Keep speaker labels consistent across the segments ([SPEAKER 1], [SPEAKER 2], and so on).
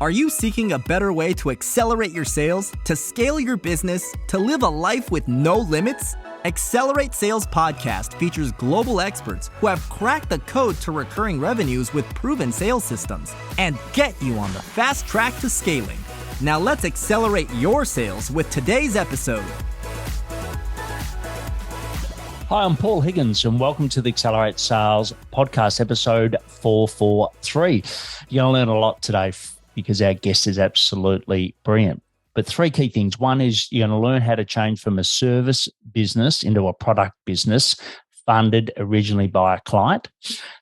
[SPEAKER 1] Are you seeking a better way to accelerate your sales, to scale your business, to live a life with no limits? Accelerate Sales Podcast features global experts who have cracked the code to recurring revenues with proven sales systems and get you on the fast track to scaling. Now let's accelerate your sales with today's episode.
[SPEAKER 2] Hi, I'm Paul Higgins, and welcome to the Accelerate Sales Podcast, episode 443. You're going to learn a lot today because our guest is absolutely brilliant. But three key things. One is you're going to learn how to change from a service business into a product business funded originally by a client.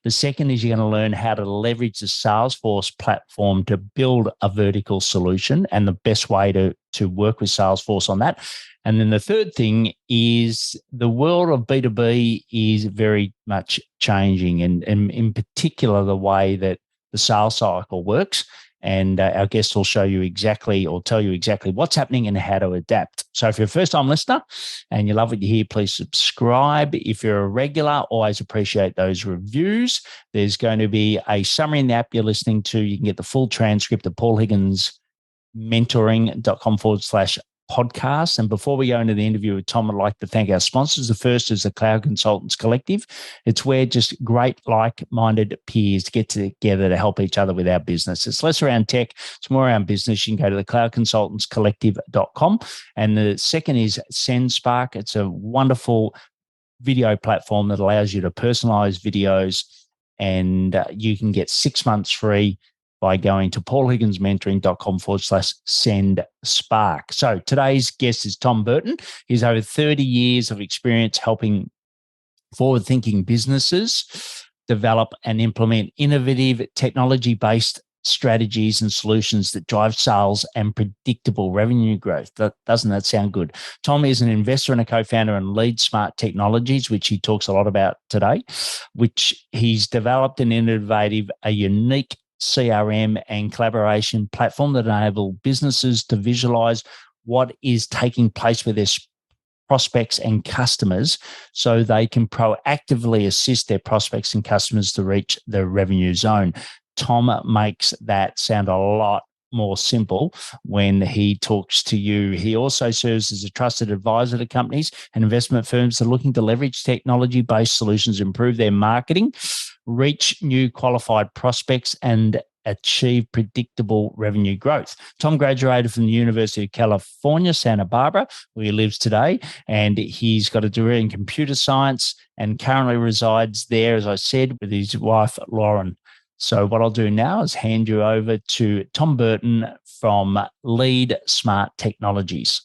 [SPEAKER 2] The second is you're going to learn how to leverage the Salesforce platform to build a vertical solution and the best way to work with Salesforce on that. And then the third thing is the world of B2B is very much changing, and in particular, the way that the sales cycle works. And our guest will show you exactly or tell you exactly what's happening and how to adapt. So if you're a first-time listener and you love what you hear, please subscribe. If you're a regular, always appreciate those reviews. There's going to be a summary in the app you're listening to. You can get the full transcript at paulhigginsmentoring.com/podcast. And before we go into the interview with Tom, I'd like to thank our sponsors. The first is the Cloud Consultants Collective. It's where just great like-minded peers get together to help each other with our business. It's less around tech, it's more around business. You can go to the cloudconsultantscollective.com. And the second is SendSpark. It's a wonderful video platform that allows you to personalize videos, and you can get 6 months free by going to paulhigginsmentoring.com/SendSpark. So today's guest is Tom Burton. He's over 30 years of experience helping forward-thinking businesses develop and implement innovative technology-based strategies and solutions that drive sales and predictable revenue growth. Doesn't that sound good? Tom is an investor and a co-founder in LeadSmart Technologies, which he talks a lot about today, which he's developed and innovative a unique CRM and collaboration platform that enable businesses to visualize what is taking place with their prospects and customers so they can proactively assist their prospects and customers to reach the revenue zone. Tom makes that sound a lot more simple when he talks to you. He also serves as a trusted advisor to companies and investment firms that are looking to leverage technology-based solutions, improve their marketing, reach new qualified prospects, and achieve predictable revenue growth. Tom graduated from the University of California, Santa Barbara, where he lives today, and he's got a degree in computer science and currently resides there, as I said, with his wife, Lauren. So what I'll do now is hand you over to Tom Burton from LeadSmart Technologies.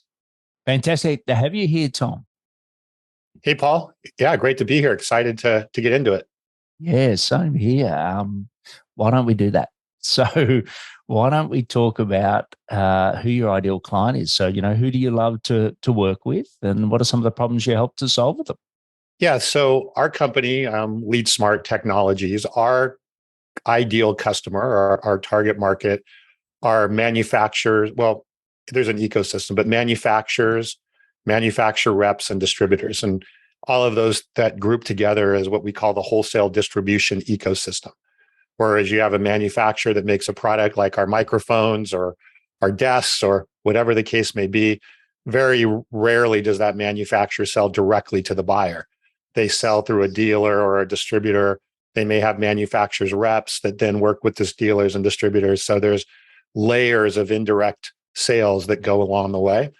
[SPEAKER 2] Fantastic to have you here, Tom.
[SPEAKER 3] Hey, Paul. Yeah, great to be here. Excited to get into it.
[SPEAKER 2] Yeah, same here. Why don't we do that? So why don't we talk about who your ideal client is? So, who do you love to work with, and what are some of the problems you help to solve with them?
[SPEAKER 3] Yeah, so our company, LeadSmart Technologies, our ideal customer, our target market, are manufacturers. Well, there's an ecosystem, but manufacturers, manufacturer reps, and distributors. And all of those that group together is what we call the wholesale distribution ecosystem. Whereas you have a manufacturer that makes a product like our microphones or our desks or whatever the case may be, very rarely does that manufacturer sell directly to the buyer. They sell through a dealer or a distributor. They may have manufacturers reps that then work with these dealers and distributors. So there's layers of indirect sales that go along the way.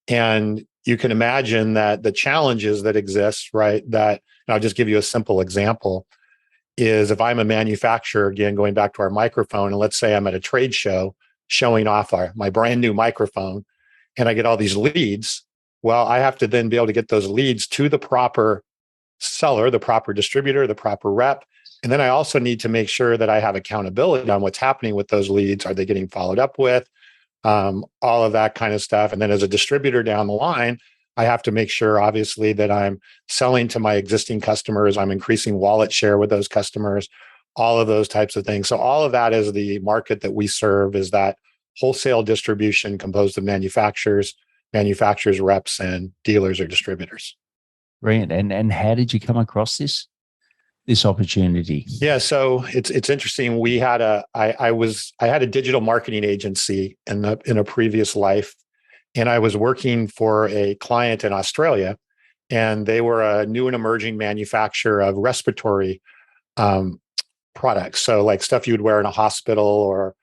[SPEAKER 3] And you can imagine that the challenges that exist, right? That, and I'll just give you a simple example, is if I'm a manufacturer, again, going back to our microphone, and let's say I'm at a trade show showing off my brand new microphone, and I get all these leads, well, I have to then be able to get those leads to the proper seller, the proper distributor, the proper rep. And then I also need to make sure that I have accountability on what's happening with those leads. Are they getting followed up with? All of that kind of stuff. And then as a distributor down the line, I have to make sure, obviously, that I'm selling to my existing customers. I'm increasing wallet share with those customers, all of those types of things. So all of that is the market that we serve, is that wholesale distribution composed of manufacturers, reps, and dealers or distributors.
[SPEAKER 2] Brilliant. And how did you come across this? this opportunity?
[SPEAKER 3] Yeah, so it's interesting. I had a digital marketing agency in a previous life, and I was working for a client in Australia, and they were a new and emerging manufacturer of respiratory um, products. So like stuff you would wear in a hospital, or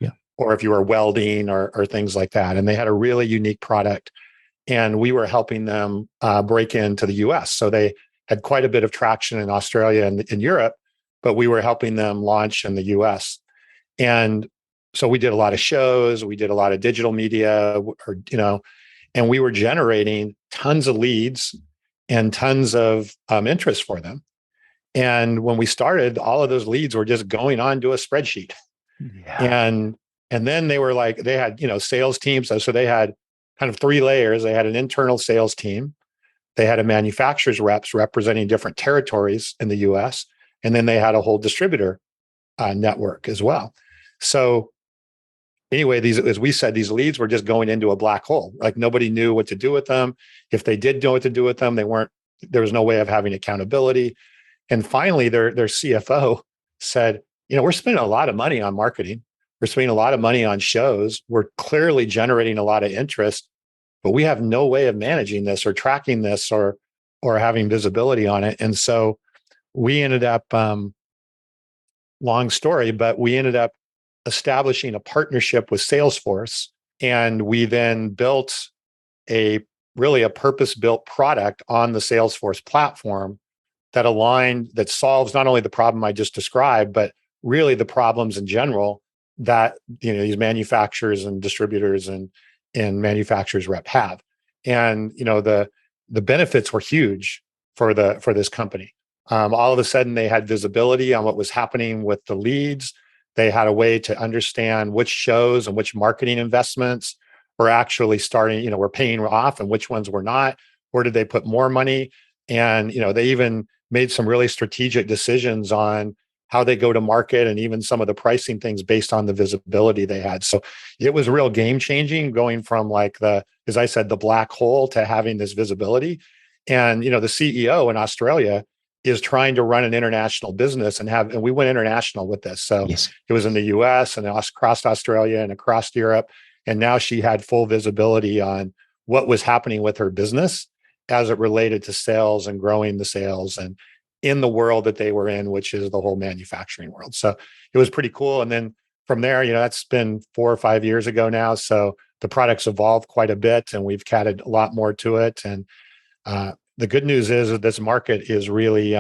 [SPEAKER 3] if you were welding or things like that. And they had a really unique product, and we were helping them break into the US. So they had quite a bit of traction in Australia and in Europe, but we were helping them launch in the US. And so we did a lot of shows, we did a lot of digital media, and we were generating tons of leads and tons of interest for them. And when we started, all of those leads were just going onto a spreadsheet.
[SPEAKER 2] Yeah.
[SPEAKER 3] And then they had, sales teams. So they had kind of three layers. They had an internal sales team. They had a manufacturer's reps representing different territories in the US. And then they had a whole distributor network as well. So anyway, as we said, these leads were just going into a black hole. Like nobody knew what to do with them. If they did know what to do with them, there was no way of having accountability. And finally, their CFO said, we're spending a lot of money on marketing. We're spending a lot of money on shows. We're clearly generating a lot of interest, but we have no way of managing this or tracking this or having visibility on it. And so we ended up, long story, but we ended up establishing a partnership with Salesforce. And we then built a purpose-built product on the Salesforce platform that solves not only the problem I just described, but really the problems in general that these manufacturers and distributors and manufacturers rep have. And the benefits were huge for this company. All of a sudden, they had visibility on what was happening with the leads. They had a way to understand which shows and which marketing investments were actually starting, were paying off and which ones were not. Where did they put more money? And they even made some really strategic decisions on how they go to market and even some of the pricing things based on the visibility they had. So it was real game changing, going from as I said, the black hole to having this visibility. And the CEO in Australia is trying to run an international business and we went international with this. So
[SPEAKER 2] Yes.
[SPEAKER 3] It was in the US and across Australia and across Europe. And now she had full visibility on what was happening with her business as it related to sales and growing the sales and in the world that they were in, which is the whole manufacturing world. So it was pretty cool. And then from there, that's been 4 or 5 years ago now. So the product's evolved quite a bit and we've added a lot more to it. And the good news is that this market is really,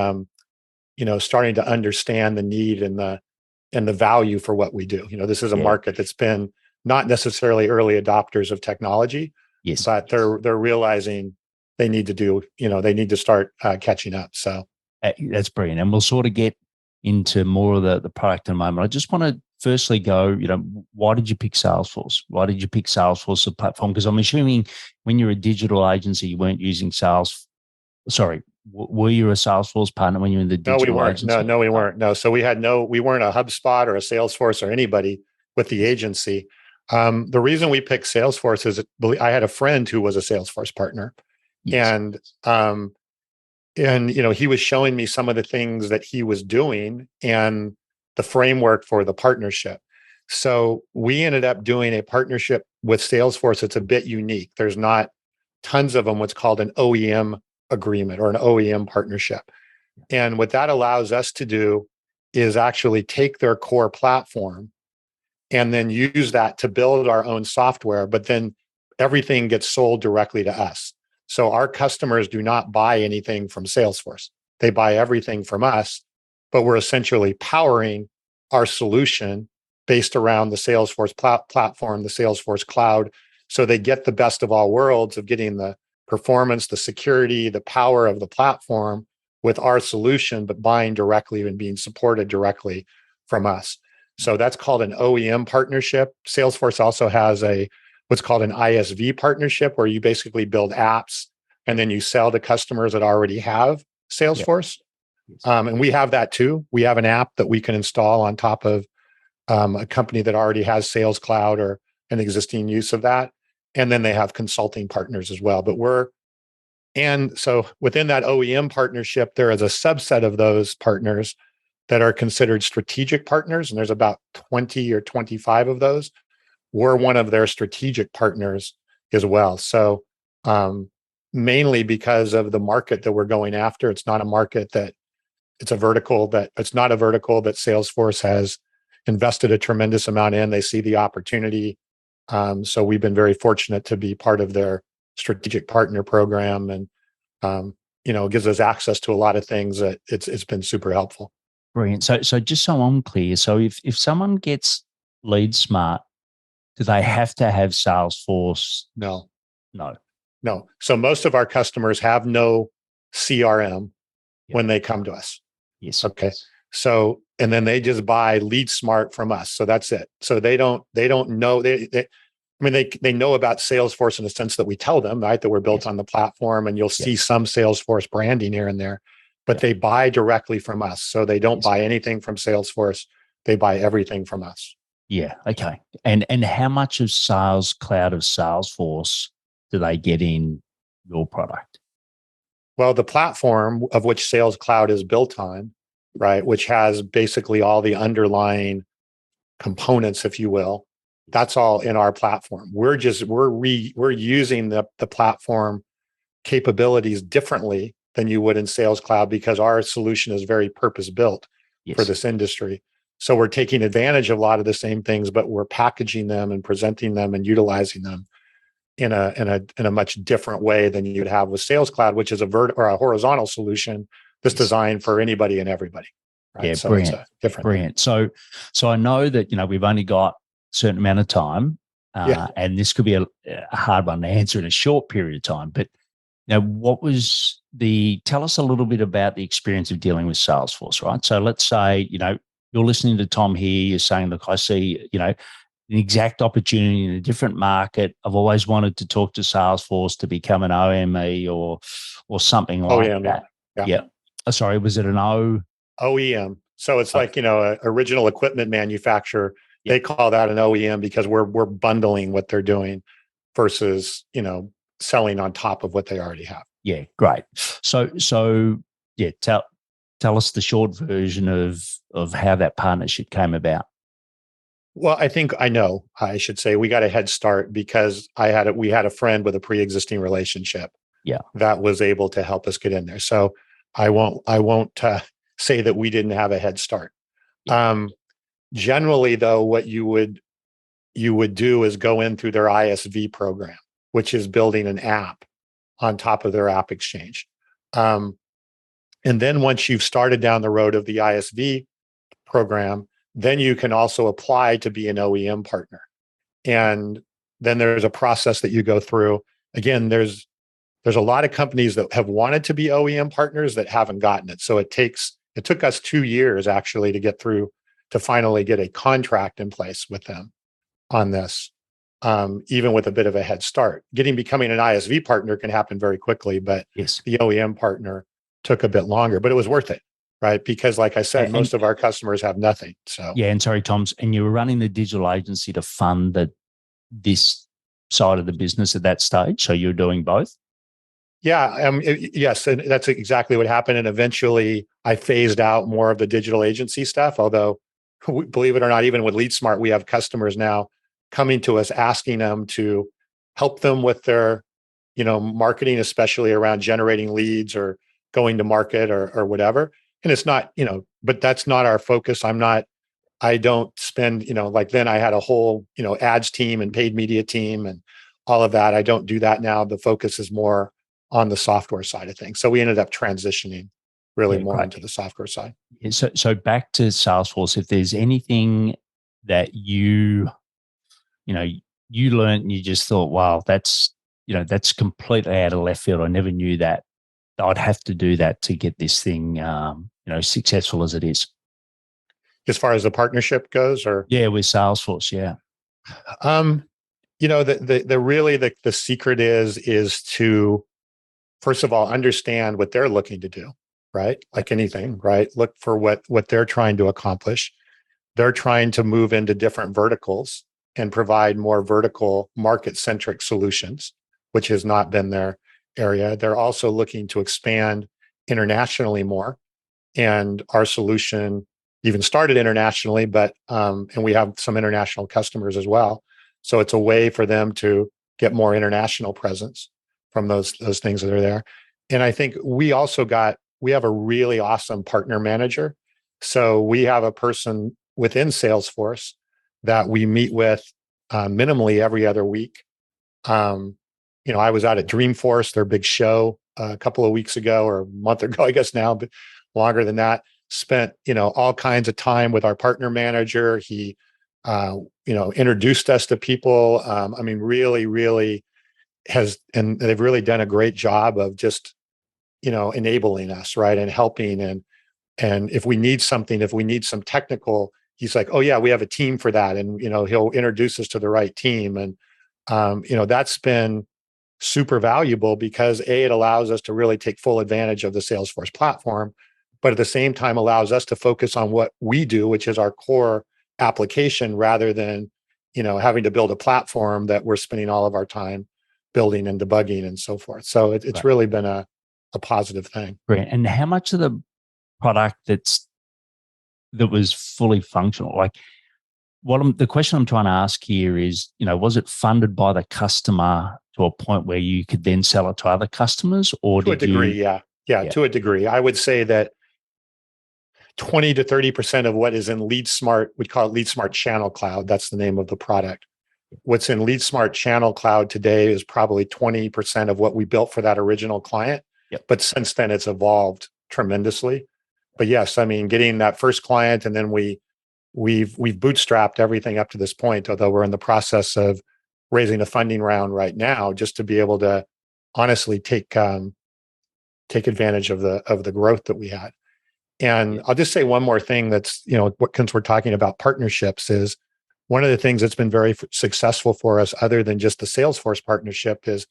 [SPEAKER 3] starting to understand the need and the value for what we do. This is a market that's been not necessarily early adopters of technology,
[SPEAKER 2] Yes,
[SPEAKER 3] but they're realizing they need to start catching up. So
[SPEAKER 2] that's brilliant. And we'll sort of get into more of the product in a moment. I just want to firstly go, why did you pick Salesforce? Why did you pick Salesforce as a platform? Because I'm assuming when you're a digital agency, you weren't using were you a Salesforce partner when you were in the digital agency?
[SPEAKER 3] No, we weren't. No. So we weren't a HubSpot or a Salesforce or anybody with the agency. The reason we picked Salesforce is I had a friend who was a Salesforce partner. Yes. And he was showing me some of the things that he was doing and the framework for the partnership. So we ended up doing a partnership with Salesforce. It's a bit unique. There's not tons of them, what's called an OEM agreement or an OEM partnership. And what that allows us to do is actually take their core platform and then use that to build our own software, but then everything gets sold directly to us. So our customers do not buy anything from Salesforce. They buy everything from us, but we're essentially powering our solution based around the Salesforce platform, the Salesforce cloud. So they get the best of all worlds of getting the performance, the security, the power of the platform with our solution, but buying directly and being supported directly from us. So that's called an OEM partnership. Salesforce also has what's called an ISV partnership, where you basically build apps and then you sell to customers that already have Salesforce. Yep. And we have that too. We have an app that we can install on top of a company that already has Sales Cloud or an existing use of that. And then they have consulting partners as well. And so within that OEM partnership, there is a subset of those partners that are considered strategic partners, and there's about 20 or 25 of those. We're one of their strategic partners as well. So mainly because of the market that we're going after, it's not a market that it's not a vertical that Salesforce has invested a tremendous amount in. They see the opportunity. So we've been very fortunate to be part of their strategic partner program, and it gives us access to a lot of things that it's been super helpful.
[SPEAKER 2] Brilliant. So just so I'm clear, so if someone gets LeadSmart, do they have to have Salesforce?
[SPEAKER 3] No.
[SPEAKER 2] No.
[SPEAKER 3] So most of our customers have no CRM when they come to us.
[SPEAKER 2] Yes.
[SPEAKER 3] Okay. So, and then they just buy LeadSmart from us. So that's it. So they don't know, they know about Salesforce in the sense that we tell them, right, that we're built on the platform, and you'll see some Salesforce branding here and there, but they buy directly from us. So they don't buy anything from Salesforce. They buy everything from us.
[SPEAKER 2] Yeah. Okay. And how much of Sales Cloud of Salesforce do they get in your product?
[SPEAKER 3] Well, the platform of which Sales Cloud is built on, right, which has basically all the underlying components, if you will, that's all in our platform. We're using the platform capabilities differently than you would in Sales Cloud, because our solution is very purpose built for this industry. So we're taking advantage of a lot of the same things, but we're packaging them and presenting them and utilizing them in a much different way than you'd have with Sales Cloud, which is a horizontal solution that's designed for anybody and everybody. Right?
[SPEAKER 2] Yeah,
[SPEAKER 3] so
[SPEAKER 2] brilliant.
[SPEAKER 3] It's a different
[SPEAKER 2] brilliant. Thing. So I know that we've only got a certain amount of time, and this could be a hard one to answer in a short period of time. But tell us a little bit about the experience of dealing with Salesforce, right? So let's say you're listening to Tom here. You're saying, look, I see an exact opportunity in a different market. I've always wanted to talk to Salesforce to become an OME or something like that. Yeah. Oh, sorry, was it an
[SPEAKER 3] OEM? So it's like, a original equipment manufacturer. They call that an OEM because we're bundling what they're doing versus, selling on top of what they already have.
[SPEAKER 2] Yeah, great. So yeah, tell us the short version of how that partnership came about.
[SPEAKER 3] Well, I should say we got a head start because we had a friend with a pre-existing relationship that was able to help us get in there. So I won't say that we didn't have a head start. Generally though, what you would do is go in through their ISV program, which is building an app on top of their app exchange. And then once you've started down the road of the ISV program, then you can also apply to be an OEM partner. And then there's a process that you go through. Again, there's a lot of companies that have wanted to be OEM partners that haven't gotten it. So it took us 2 years actually to finally get a contract in place with them on this, even with a bit of a head start. Becoming an ISV partner can happen very quickly, but the OEM partner took a bit longer, but it was worth it. Right. Because like I said, most of our customers have nothing. So
[SPEAKER 2] and sorry, Tom's, and you were running the digital agency to fund this side of the business at that stage. So you're doing both?
[SPEAKER 3] Yeah. Yes. And that's exactly what happened. And eventually I phased out more of the digital agency stuff. Although, believe it or not, even with LeadSmart, we have customers now coming to us asking them to help them with their, marketing, especially around generating leads or going to market or whatever. And it's not, but that's not our focus. I don't spend, like then I had a whole, ads team and paid media team and all of that. I don't do that now. The focus is more on the software side of things. So we ended up transitioning really more into the software side.
[SPEAKER 2] So back to Salesforce, if there's anything that you learned and you just thought, wow, that's completely out of left field. I never knew that. I'd have to do that to get this thing, successful as it is.
[SPEAKER 3] As far as the partnership goes, or
[SPEAKER 2] with Salesforce,
[SPEAKER 3] the secret is to first of all understand what they're looking to do, right? Like anything, right? Look for what they're trying to accomplish. They're trying to move into different verticals and provide more vertical market-centric solutions, which has not been their area. They're also looking to expand internationally more. And our solution even started internationally, but and we have some international customers as well. So it's a way for them to get more international presence from those things that are there. And I think we have a really awesome partner manager. So we have a person within Salesforce that we meet with minimally every other week. I was out at Dreamforce, their big show, a couple of weeks ago or a month ago, I guess now, but longer than that. Spent all kinds of time with our partner manager. He introduced us to people. Really, really and they've really done a great job of just enabling us, right, and helping. And if we need some technical, he's like, oh yeah, we have a team for that, and he'll introduce us to the right team. And that's been super valuable because it allows us to really take full advantage of the Salesforce platform, but at the same time allows us to focus on what we do, which is our core application, rather than having to build a platform that we're spending all of our time building and debugging and so forth. So it's right. Really been a positive thing.
[SPEAKER 2] Great. And how much of the product that was fully functional, like the question I'm trying to ask here is, was it funded by the customer to a point where you could then sell it to other customers, or
[SPEAKER 3] to a degree? Yeah, to a degree. I would say that 20 to 30% of what is in LeadSmart, we call it LeadSmart Channel Cloud. That's the name of the product. What's in LeadSmart Channel Cloud today is probably 20% of what we built for that original client.
[SPEAKER 2] Yep.
[SPEAKER 3] But since then, it's evolved tremendously. But yes, getting that first client, and then we've bootstrapped everything up to this point, although we're in the process of raising a funding round right now, just to be able to honestly take advantage of the growth that we had. And I'll just say one more thing that's, since we're talking about partnerships, is one of the things that's been very successful for us, other than just the Salesforce partnership, is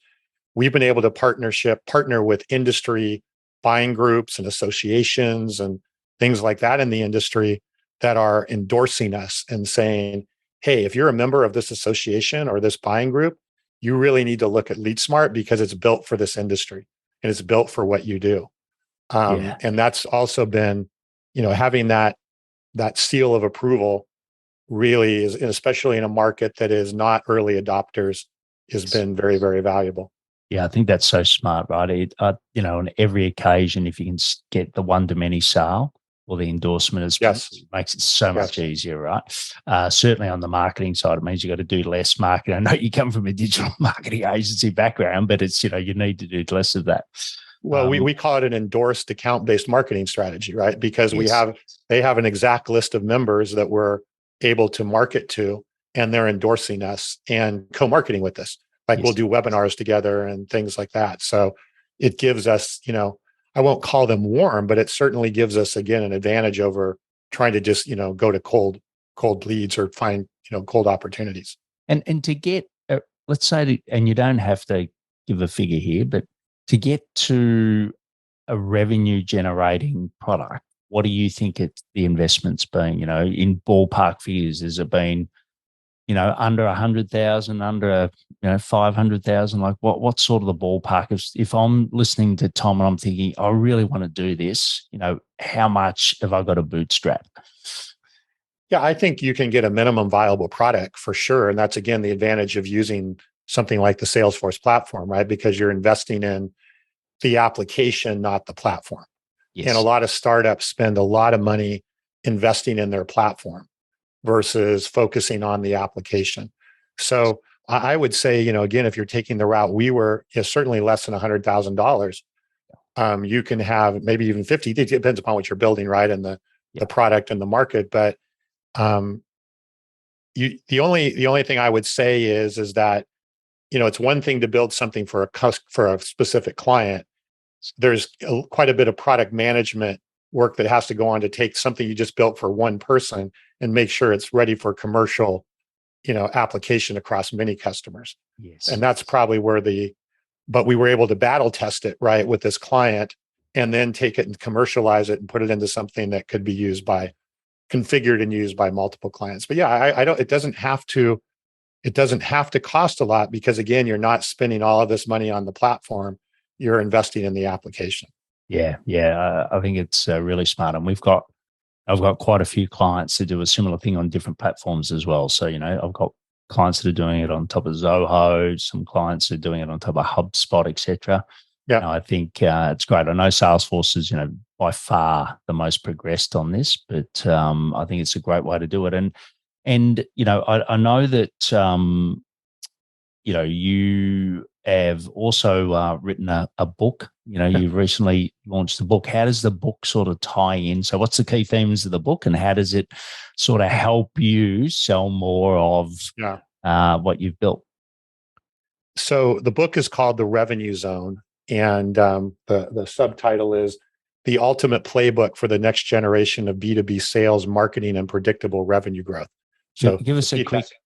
[SPEAKER 3] we've been able to partner with industry buying groups and associations and things like that in the industry that are endorsing us and saying, hey, if you're a member of this association or this buying group, you really need to look at LeadSmart because it's built for this industry and it's built for what you do. And that's also been, having that seal of approval really is, especially in a market that is not early adopters, has been very, very valuable.
[SPEAKER 2] Yeah, I think that's so smart, right? On every occasion, if you can get the one-to-many sale or the endorsement, it makes it so much easier, right? Certainly on the marketing side, it means you got to do less marketing. I know you come from a digital marketing agency background, but it's, you need to do less of that.
[SPEAKER 3] Well, we call it an endorsed account-based marketing strategy, right? Because they have an exact list of members that we're able to market to, and they're endorsing us and co-marketing with us. Like we'll do webinars together and things like that. So it gives us, I won't call them warm, but it certainly gives us, again, an advantage over trying to just, go to cold leads or find, cold opportunities.
[SPEAKER 2] And to get, let's say, and you don't have to give a figure here, but to get to a revenue generating product, what do you think the investment's been, in ballpark figures? Has it been, under 100,000, under 500,000? Like what's sort of the ballpark? If I'm listening to Tom and I'm thinking, I really want to do this, how much have I got to bootstrap?
[SPEAKER 3] Yeah, I think you can get a minimum viable product for sure. And that's, again, the advantage of using something like the Salesforce platform, right? Because you're investing in the application, not the platform. Yes. And a lot of startups spend a lot of money investing in their platform versus focusing on the application. So I would say, again, if you're taking the route we were, certainly less than $100,000, you can have maybe even 50. It depends upon what you're building, right, and the product and the market. But the only thing I would say is that, it's one thing to build something for a specific client. There's quite a bit of product management work that has to go on to take something you just built for one person and make sure it's ready for commercial, application across many customers.
[SPEAKER 2] Yes.
[SPEAKER 3] And that's probably where but we were able to battle test it, right, with this client, and then take it and commercialize it and put it into something that could be configured and used by multiple clients. But yeah, it doesn't have to cost a lot because, again, you're not spending all of this money on the platform. You're investing in the application.
[SPEAKER 2] Yeah. I think it's really smart. And we've got I've got quite a few clients that do a similar thing on different platforms as well. So, I've got clients that are doing it on top of Zoho, some clients are doing it on top of HubSpot, etc.
[SPEAKER 3] Yeah.
[SPEAKER 2] I think it's great. I know Salesforce is, by far the most progressed on this, but I think it's a great way to do it. And I know that you have also written a book. You've recently launched the book. How does the book sort of tie in? So what's the key themes of the book, and how does it sort of help you sell more of what you've built?
[SPEAKER 3] So the book is called The Revenue Zone, and the subtitle is The Ultimate Playbook for the Next Generation of B2B Sales, Marketing, and Predictable Revenue Growth. So
[SPEAKER 2] give us a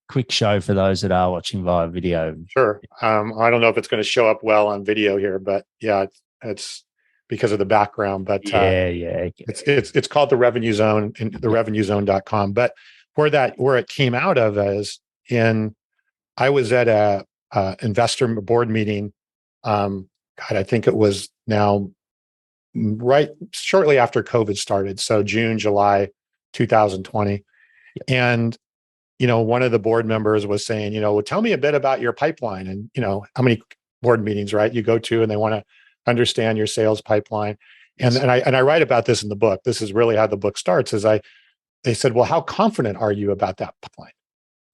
[SPEAKER 2] quick show for those that are watching via video.
[SPEAKER 3] Sure. I don't know if it's going to show up well on video here, but yeah, it's because of the background. But it's called The Revenue Zone and therevenuezone.com. But where it came out of is I was at a investor board meeting. I think it was now right shortly after COVID started. So June, July, 2020. And one of the board members was saying, well, tell me a bit about your pipeline, and, how many board meetings, right, you go to, and they want to understand your sales pipeline. And I write about this in the book. This is really how the book starts. They said, well, how confident are you about that pipeline?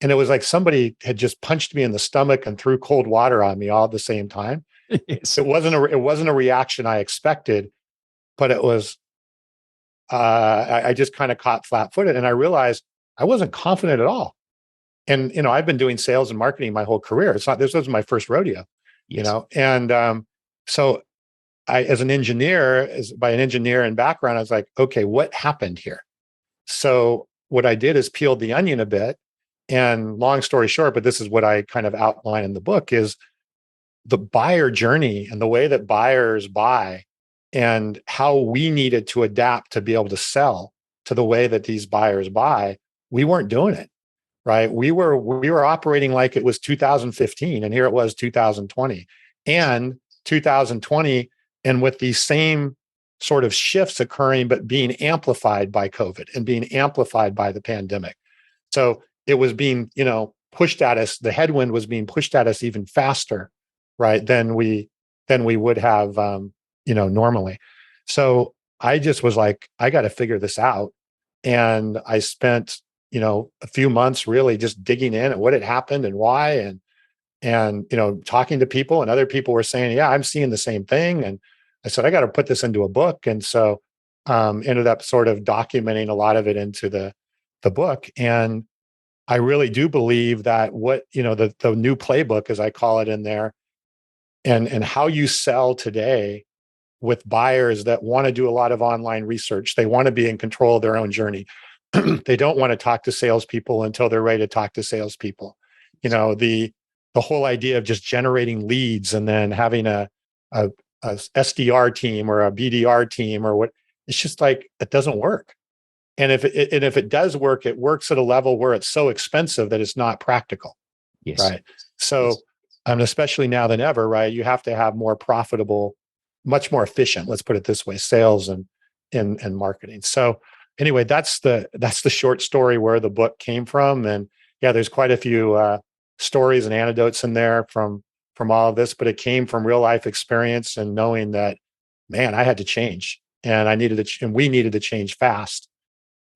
[SPEAKER 3] And it was like somebody had just punched me in the stomach and threw cold water on me all at the same time.
[SPEAKER 2] Yes.
[SPEAKER 3] It wasn't a reaction I expected, but it was, I just kind of caught flat-footed, and I realized I wasn't confident at all. And, I've been doing sales and marketing my whole career. This was my first rodeo, and so as an engineer, by an engineer in background, I was like, okay, what happened here? So what I did is peeled the onion a bit, and long story short, but this is what I kind of outline in the book, is the buyer journey and the way that buyers buy and how we needed to adapt to be able to sell to the way that these buyers buy. We weren't doing it. Right. We were operating like it was 2015, and here it was 2020 and 2020. And with these same sort of shifts occurring, but being amplified by COVID and being amplified by the pandemic. So it was being, pushed at us. The headwind was being pushed at us even faster, right, than we would have, normally. So I just was like, I got to figure this out. And I spent a few months really just digging in at what had happened and why, and talking to people, and other people were saying, yeah, I'm seeing the same thing. And I said, I got to put this into a book. And so ended up sort of documenting a lot of it into the book. And I really do believe that the new playbook, as I call it in there, and how you sell today with buyers that want to do a lot of online research. They want to be in control of their own journey. They don't want to talk to salespeople until they're ready to talk to salespeople. The whole idea of just generating leads and then having a SDR team or a BDR team or what, it's just like, it doesn't work. And if it does work, it works at a level where it's so expensive that it's not practical.
[SPEAKER 2] Yes.
[SPEAKER 3] Right. So, especially now than ever, right, you have to have more profitable, much more efficient, let's put it this way, sales and marketing. So anyway, that's the short story where the book came from. And yeah, there's quite a few stories and anecdotes in there from all of this, but it came from real life experience and knowing that, man, I had to change, and we needed to change fast.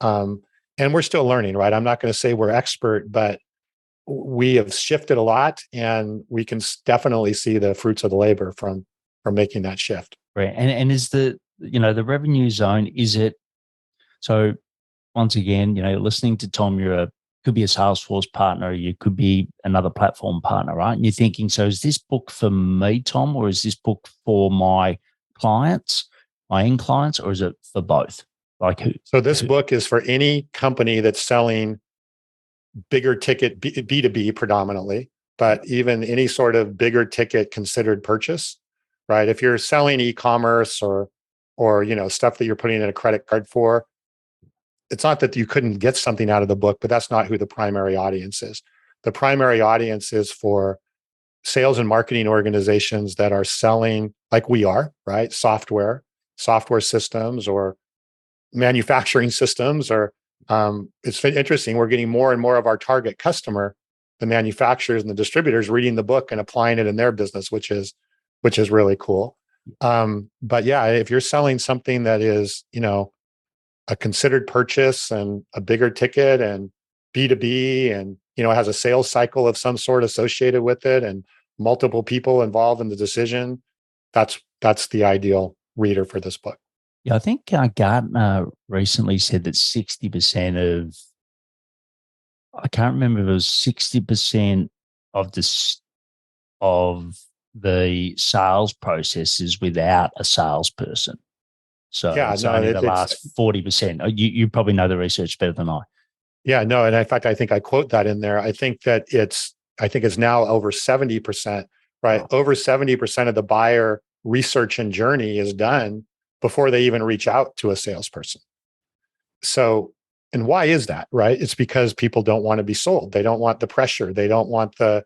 [SPEAKER 3] And we're still learning, right? I'm not going to say we're expert, but we have shifted a lot, and we can definitely see the fruits of the labor from making that shift.
[SPEAKER 2] Right. And is the revenue zone, is it, so once again, listening to Tom, could be a Salesforce partner, you could be another platform partner, right? And you're thinking, so is this book for me, Tom, or is this book for my clients, my end clients, or is it for both? Like who?
[SPEAKER 3] So this book is for any company that's selling bigger ticket B2B predominantly, but even any sort of bigger ticket considered purchase, right? If you're selling e-commerce or stuff that you're putting in a credit card for, it's not that you couldn't get something out of the book, but that's not who the primary audience is. The primary audience is for sales and marketing organizations that are selling, like we are, right? Software systems, or manufacturing systems, or it's interesting. We're getting more and more of our target customer, the manufacturers and the distributors, reading the book and applying it in their business, which is really cool. But yeah, if you're selling something that is, a considered purchase and a bigger ticket and B2B, and, has a sales cycle of some sort associated with it and multiple people involved in the decision, that's the ideal reader for this book.
[SPEAKER 2] Yeah, I think Gartner recently said that 60% of, I can't remember if it was 60% of the sales process is without a salesperson. So
[SPEAKER 3] yeah,
[SPEAKER 2] it's
[SPEAKER 3] no,
[SPEAKER 2] only the last 40%. You probably know the research better than I.
[SPEAKER 3] Yeah, no, and in fact, I think I quote that in there. I think it's now over 70%, right?
[SPEAKER 2] Wow.
[SPEAKER 3] Over 70% of the buyer research and journey is done before they even reach out to a salesperson. So, and why is that, right? It's because people don't want to be sold. They don't want the pressure. They don't want the,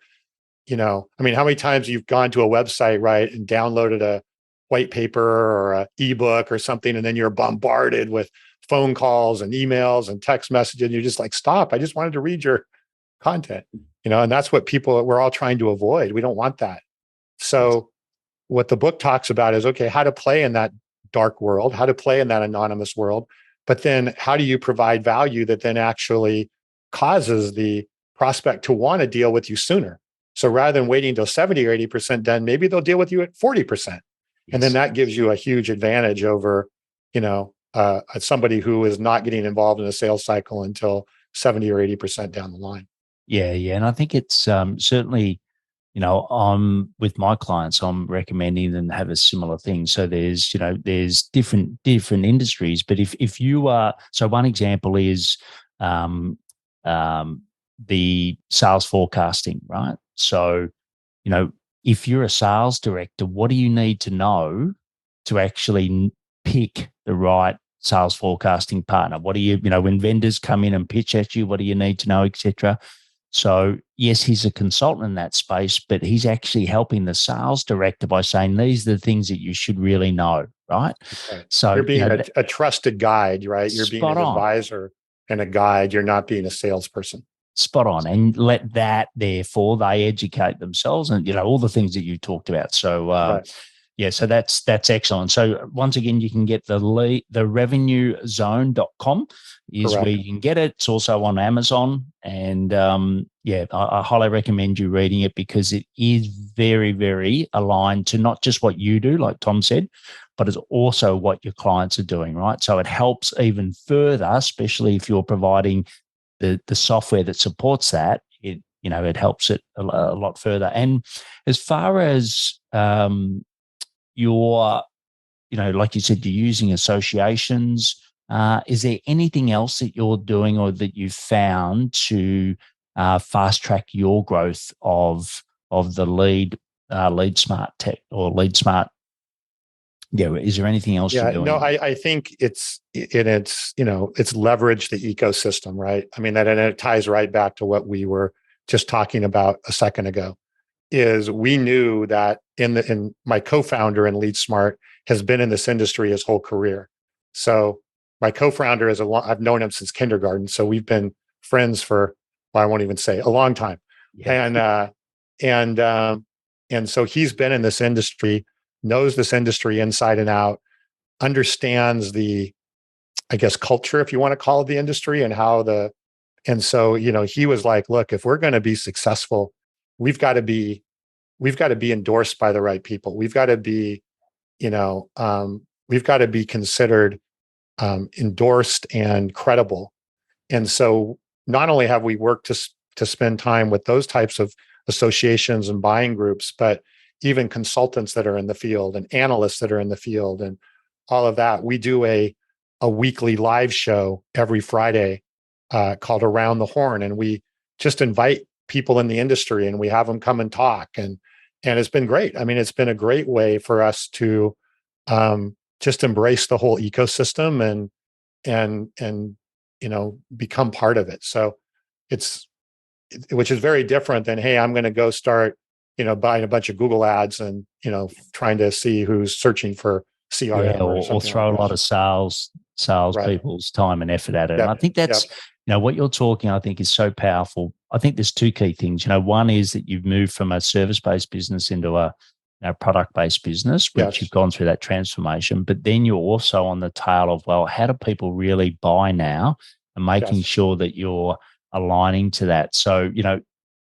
[SPEAKER 3] how many times you've gone to a website, right, and downloaded a white paper or an ebook or something, and then you're bombarded with phone calls and emails and text messages, and you're just like, stop, I just wanted to read your content, and that's what we're all trying to avoid. We don't want that. So what the book talks about is, okay, how to play in that dark world, how to play in that anonymous world, but then how do you provide value that then actually causes the prospect to want to deal with you sooner? So rather than waiting until 70 or 80% done, maybe they'll deal with you at 40%. And then that gives you a huge advantage over, somebody who is not getting involved in a sales cycle until 70 or 80% down the line. Yeah.
[SPEAKER 2] And I think it's certainly, with my clients, I'm recommending them have a similar thing. So there's different industries, but if you are, so one example is the sales forecasting, right? So, if you're a sales director, what do you need to know to actually pick the right sales forecasting partner? What do you, when vendors come in and pitch at you, what do you need to know, etc.? So yes, he's a consultant in that space, but he's actually helping the sales director by saying, these are the things that you should really know, right?
[SPEAKER 3] Okay.
[SPEAKER 2] So
[SPEAKER 3] you're being a trusted guide, right? You're being an advisor and a guide. You're not being a salesperson.
[SPEAKER 2] Spot on. And let that, therefore, they educate themselves and, all the things that you talked about. So,
[SPEAKER 3] right.
[SPEAKER 2] Yeah, so that's excellent. So once again, you can get the revenuezone.com is
[SPEAKER 3] Correct.
[SPEAKER 2] where you can get it. It's also on Amazon. And I highly recommend you reading it because it is very, very aligned to not just what you do, like Tom said, but it's also what your clients are doing, right? So it helps even further, especially if you're providing the software that supports that. It helps it a lot further. And as far as you're, like you said, you're using associations. Is there anything else that you're doing or that you've found to fast track your growth of the LeadSmart Tech or LeadSmart? Yeah, is there anything else you're doing?
[SPEAKER 3] No, I think it's leverage the ecosystem, right? I mean, and it ties right back to what we were just talking about a second ago. Is we knew that in my co-founder in LeadSmart has been in this industry his whole career. So my co-founder I've known him since kindergarten. So we've been friends for, I won't even say, a long time. Yeah. And so he's been in this industry, knows this industry inside and out, understands the, I guess, culture, if you want to call it the industry, and so, he was like, look, if we're going to be successful, we've got to be endorsed by the right people. We've got to be, considered endorsed and credible. And so not only have we worked to spend time with those types of associations and buying groups, but even consultants that are in the field and analysts that are in the field and all of that. We do a weekly live show every Friday called Around the Horn. And we just invite people in the industry and we have them come and talk. And it's been great. I mean, it's been a great way for us to just embrace the whole ecosystem and become part of it. So which is very different than, hey, I'm going to go start, buying a bunch of Google ads and, trying to see who's searching for CRM
[SPEAKER 2] or throw a lot of sales salespeople's time and effort at it. And I think that's, what you're talking, I think, is so powerful. I think there's two key things. One is that you've moved from a service-based business into a product-based business, which you've gone through that transformation. But then you're also on the tail of, well, how do people really buy now, and making sure that you're aligning to that. So,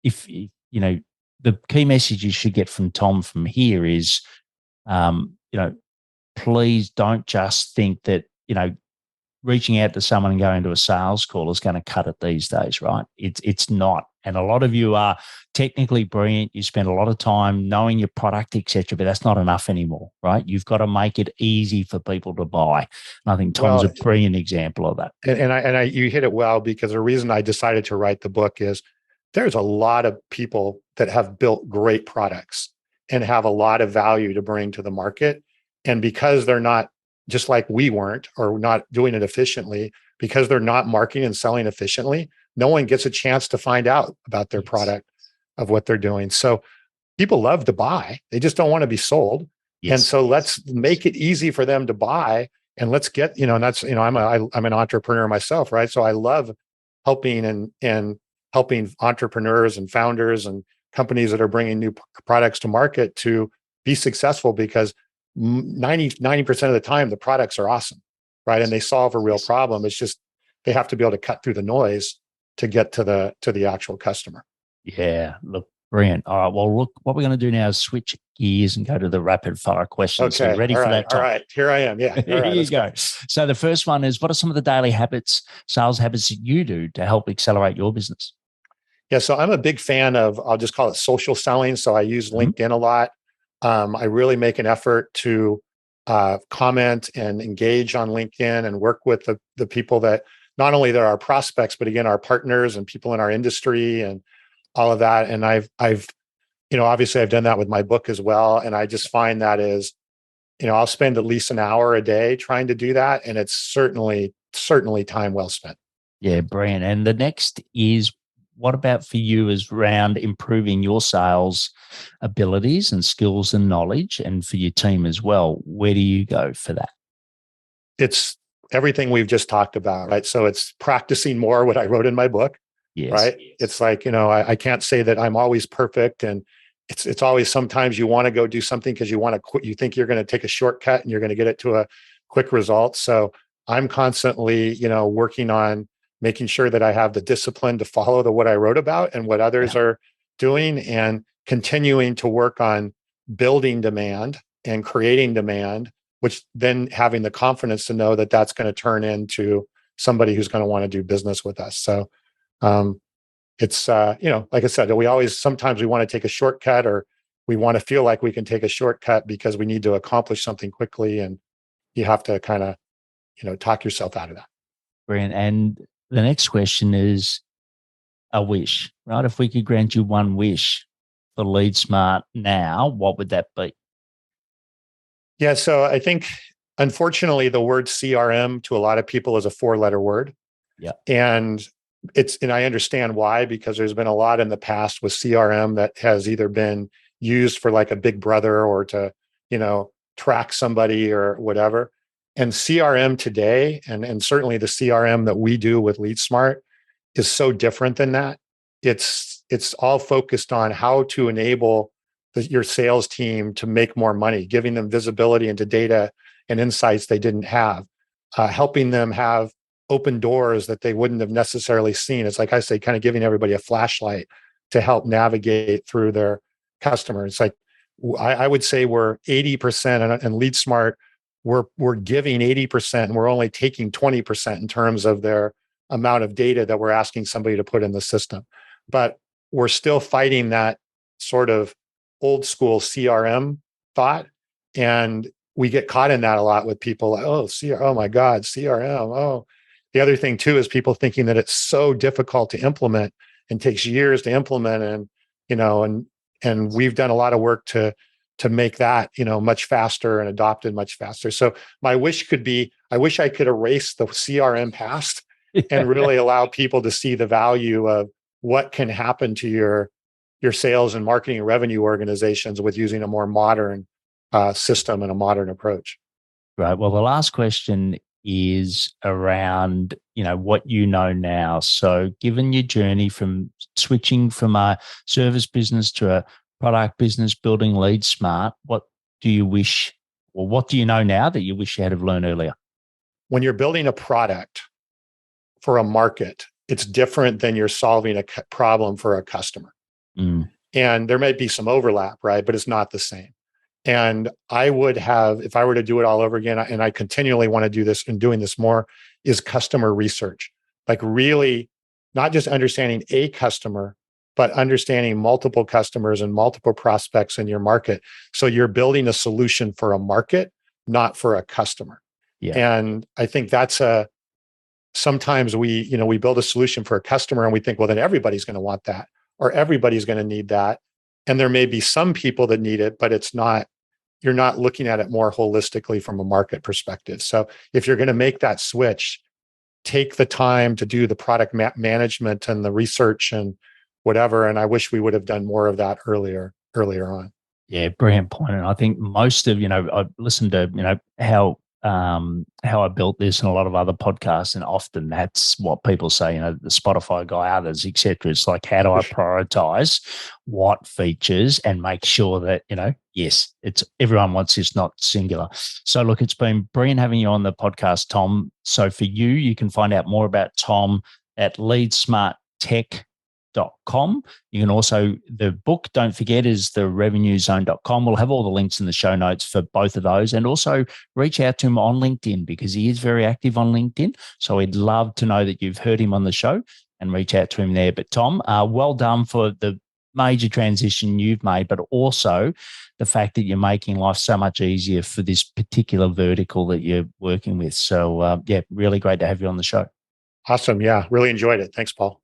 [SPEAKER 2] if the key message you should get from Tom from here is, please don't just think that, reaching out to someone and going to a sales call is going to cut it these days, right? It's not. And a lot of you are technically brilliant. You spend a lot of time knowing your product, et cetera, but that's not enough anymore, right? You've got to make it easy for people to buy. And I think Tom's a brilliant example of that.
[SPEAKER 3] And you hit it well, because the reason I decided to write the book is there's a lot of people that have built great products and have a lot of value to bring to the market. And because they're not, just like we weren't, or not doing it efficiently, because they're not marketing and selling efficiently, no one gets a chance to find out about their product, of what they're doing. So people love to buy, they just don't want to be sold. And so let's make it easy for them to buy, and let's get, and that's, I'm an entrepreneur myself, right? So I love helping and helping entrepreneurs and founders and companies that are bringing new products to market to be successful, because 90% of the time the products are awesome, right? And they solve a real problem. It's just they have to be able to cut through the noise to get to the actual customer.
[SPEAKER 2] Yeah, look, brilliant. All right, well, look, what we're going to do now is switch gears and go to the rapid fire questions.
[SPEAKER 3] Okay,
[SPEAKER 2] so ready for that, Tom?
[SPEAKER 3] All right, here I am. Yeah,
[SPEAKER 2] here you go. So the first one is, what are some of the daily sales habits that you do to help accelerate your business?
[SPEAKER 3] Yeah, so I'm a big fan of, I'll just call it social selling. So I use LinkedIn a lot. I really make an effort to comment and engage on LinkedIn and work with the people that not only they're our prospects, but again, our partners and people in our industry and all of that. And I've obviously I've done that with my book as well. And I just find that is, I'll spend at least an hour a day trying to do that. And it's certainly time well spent.
[SPEAKER 2] Yeah, brilliant. And the next is, what about for you is around improving your sales abilities and skills and knowledge, and for your team as well? Where do you go for that?
[SPEAKER 3] It's everything we've just talked about, right? So it's practicing more what I wrote in my book, right? It's like, I can't say that I'm always perfect, and it's always, sometimes you want to go do something because you want to quit. You think you're going to take a shortcut and you're going to get it to a quick result. So I'm constantly, working on making sure that I have the discipline to follow what I wrote about and what others are doing, and continuing to work on building demand and creating demand, which then having the confidence to know that that's going to turn into somebody who's going to want to do business with us. So it's, like I said, sometimes we want to take a shortcut, or we want to feel like we can take a shortcut because we need to accomplish something quickly. And you have to kind of, talk yourself out of that.
[SPEAKER 2] Brilliant. And the next question is a wish, right? If we could grant you one wish for LeadSmart now, what would that be?
[SPEAKER 3] Yeah, so I think, unfortunately, the word CRM to a lot of people is a 4-letter word.
[SPEAKER 2] Yeah.
[SPEAKER 3] And I understand why, because there's been a lot in the past with CRM that has either been used for like a big brother, or to, track somebody or whatever. And CRM today, and certainly the CRM that we do with LeadSmart, is so different than that. It's all focused on how to enable your sales team to make more money, giving them visibility into data and insights they didn't have, helping them have open doors that they wouldn't have necessarily seen. It's like I say, kind of giving everybody a flashlight to help navigate through their customers. It's like, I would say we're 80%, and LeadSmart, we're giving 80%, and we're only taking 20% in terms of their amount of data that we're asking somebody to put in the system. But we're still fighting that sort of old school CRM thought. And we get caught in that a lot with people. Like, oh my God, CRM. Oh, the other thing too is people thinking that it's so difficult to implement and takes years to implement. And we've done a lot of work to make that, much faster and adopted much faster. So my wish could be, I wish I could erase the CRM past and really allow people to see the value of what can happen to your sales and marketing and revenue organizations with using a more modern system and a modern approach.
[SPEAKER 2] Right. Well, the last question is around, what you know now. So given your journey from switching from a service business to a product business, building LeadSmart, what do you wish, or what do you know now that you wish you had have learned earlier?
[SPEAKER 3] When you're building a product for a market, it's different than you're solving a problem for a customer. And there might be some overlap, right? But it's not the same. And I would have, if I were to do it all over again, and I continually want to do this and doing this more, is customer research. Like really not just understanding a customer, but understanding multiple customers and multiple prospects in your market. So you're building a solution for a market, not for a customer.
[SPEAKER 2] Yeah.
[SPEAKER 3] And I think that's sometimes we build a solution for a customer and we think, well, then everybody's going to want that, or everybody's going to need that. And there may be some people that need it, but you're not looking at it more holistically from a market perspective. So if you're going to make that switch, take the time to do the product management and the research and whatever. And I wish we would have done more of that earlier on.
[SPEAKER 2] Yeah, brilliant point. And I think most of, I've listened to, how I built this and a lot of other podcasts, and often that's what people say, the Spotify guy, others, etc. It's like, how do I prioritize what features and make sure that, yes, it's everyone wants this, not singular. So look, it's been brilliant having you on the podcast, Tom. So for you can find out more about Tom at LeadSmartTech.com. You can also, the book, don't forget, is the revenuezone.com. We'll have all the links in the show notes for both of those. And also reach out to him on LinkedIn, because he is very active on LinkedIn. So we'd love to know that you've heard him on the show and reach out to him there. But Tom, well done for the major transition you've made, but also the fact that you're making life so much easier for this particular vertical that you're working with. So really great to have you on the show.
[SPEAKER 3] Awesome. Yeah, really enjoyed it. Thanks, Paul.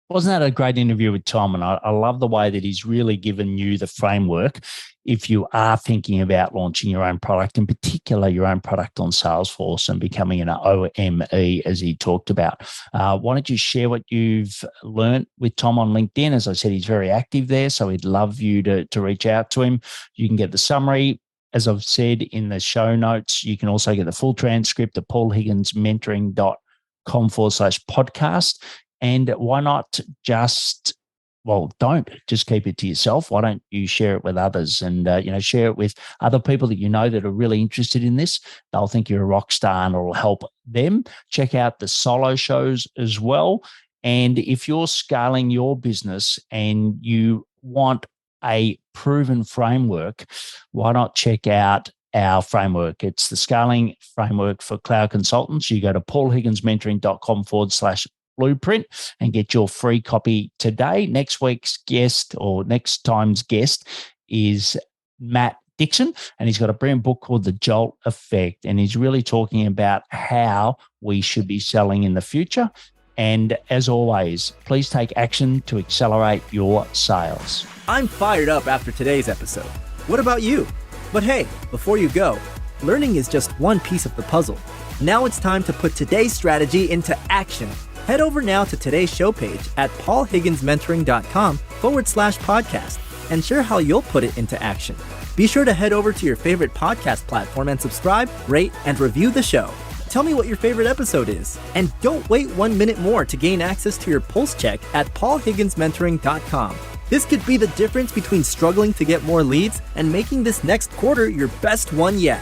[SPEAKER 2] Wasn't that a great interview with Tom? And I love the way that he's really given you the framework if you are thinking about launching your own product, in particular your own product on Salesforce and becoming an OME, as he talked about. Why don't you share what you've learned with Tom on LinkedIn? As I said, he's very active there, so he'd love you to reach out to him. You can get the summary, as I've said, in the show notes. You can also get the full transcript at paulhigginsmentoring.com/podcast. And why not don't just keep it to yourself. Why don't you share it with others and, share it with other people that that are really interested in this. They'll think you're a rock star and it'll help them. Check out the solo shows as well. And if you're scaling your business and you want a proven framework, why not check out our framework? It's the scaling framework for cloud consultants. You go to paulhigginsmentoring.com/blueprint and get your free copy today. Next week's guest, or next time's guest, is Matt Dixon, and he's got a brilliant book called The Jolt Effect, and he's really talking about how we should be selling in the future. And as always, please take action to accelerate your sales.
[SPEAKER 1] I'm fired up after today's episode. What about you? But hey, before you go, learning is just one piece of the puzzle. Now it's time to put today's strategy into action. Head over now to today's show page at paulhigginsmentoring.com/podcast and share how you'll put it into action. Be sure to head over to your favorite podcast platform and subscribe, rate, and review the show. Tell me what your favorite episode is. And don't wait 1 minute more to gain access to your pulse check at paulhigginsmentoring.com. This could be the difference between struggling to get more leads and making this next quarter your best one yet.